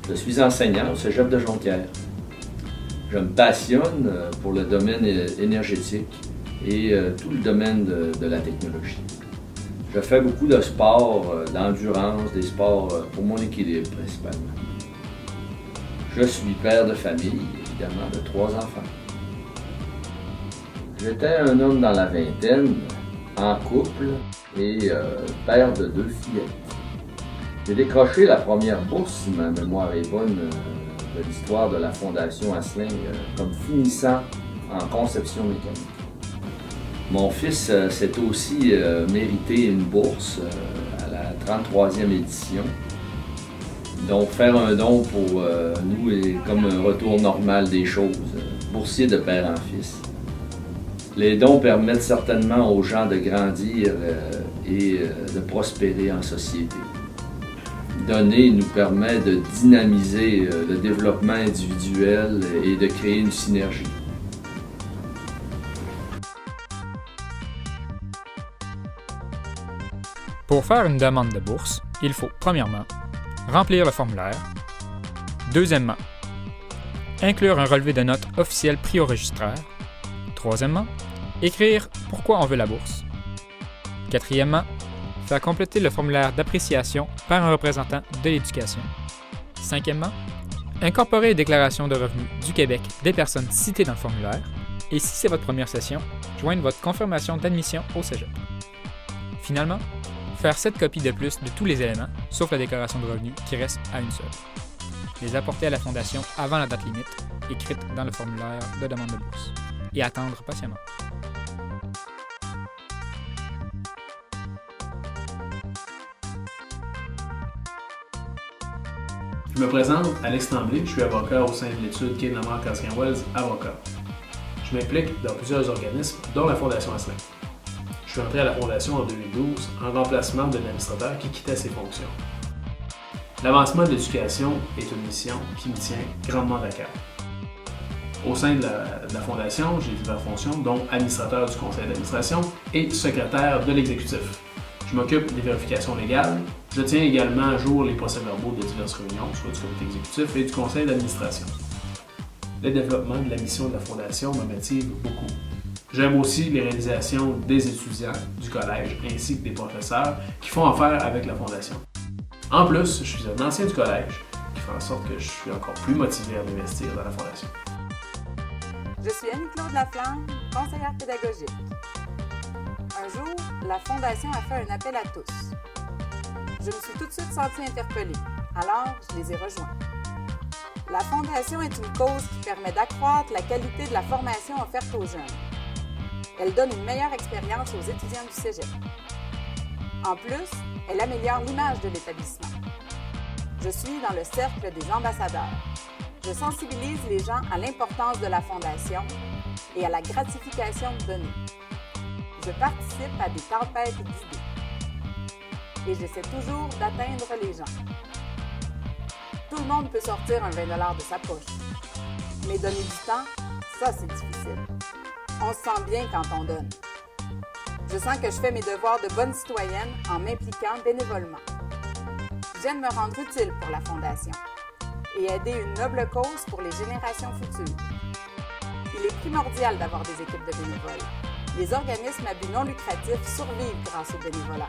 Je suis enseignant au Cégep de Jonquière. Je me passionne pour le domaine énergétique et tout le domaine de la technologie. Je fais beaucoup de sports, d'endurance, des sports pour mon équilibre principalement. Je suis père de famille, évidemment, de 3 enfants. J'étais un homme dans la vingtaine, en couple et père de 2 fillettes. J'ai décroché la première bourse, si ma mémoire est bonne, de l'histoire de la Fondation Asselin comme finissant en conception mécanique. Mon fils s'est aussi mérité une bourse à la 33e édition. Donc faire un don pour nous est comme un retour normal des choses, boursier de père en fils. Les dons permettent certainement aux gens de grandir et de prospérer en société. Donner nous permet de dynamiser le développement individuel et de créer une synergie. Pour faire une demande de bourse, il faut, premièrement, remplir le formulaire. Deuxièmement, inclure un relevé de notes officiel pris au registraire. Troisièmement, écrire pourquoi on veut la bourse. Quatrièmement, faire compléter le formulaire d'appréciation par un représentant de l'éducation. Cinquièmement, incorporer les déclarations de revenus du Québec des personnes citées dans le formulaire. Et si c'est votre première session, joindre votre confirmation d'admission au Cégep. Finalement, faire 7 copies de plus de tous les éléments, sauf la déclaration de revenus qui reste à une seule. Les apporter à la Fondation avant la date limite, écrite dans le formulaire de demande de bourse. Et attendre patiemment. Je me présente, Alex Tremblay, je suis avocat au sein de l'étude Quai de la Mort Casgrain-Wells Avocat. Je m'implique dans plusieurs organismes, dont la Fondation Asselin. Je suis entré à la Fondation en 2012 en remplacement de l'administrateur qui quittait ses fonctions. L'avancement de l'éducation est une mission qui me tient grandement à cœur. Au sein de la Fondation, j'ai diverses fonctions, dont administrateur du conseil d'administration et secrétaire de l'exécutif. Je m'occupe des vérifications légales. Je tiens également à jour les procès-verbaux de diverses réunions, soit du comité exécutif et du conseil d'administration. Le développement de la mission de la Fondation me motive beaucoup. J'aime aussi les réalisations des étudiants du collège ainsi que des professeurs qui font affaire avec la Fondation. En plus, je suis un ancien du collège, qui fait en sorte que je suis encore plus motivé à m'investir dans la Fondation. Je suis Annie-Claude Laflamme, conseillère pédagogique. Un jour, la Fondation a fait un appel à tous. Je me suis tout de suite sentie interpellée, alors je les ai rejoints. La Fondation est une cause qui permet d'accroître la qualité de la formation offerte aux jeunes. Elle donne une meilleure expérience aux étudiants du Cégep. En plus, elle améliore l'image de l'établissement. Je suis dans le cercle des ambassadeurs. Je sensibilise les gens à l'importance de la Fondation et à la gratification de donner. Je participe à des tempêtes d'idées. Et j'essaie toujours d'atteindre les gens. Tout le monde peut sortir un 20 $ de sa poche. Mais donner du temps, ça c'est difficile. On se sent bien quand on donne. Je sens que je fais mes devoirs de bonne citoyenne en m'impliquant bénévolement. J'aime me rendre utile pour la Fondation et aider une noble cause pour les générations futures. Il est primordial d'avoir des équipes de bénévoles. Les organismes à but non lucratif survivent grâce au bénévolat.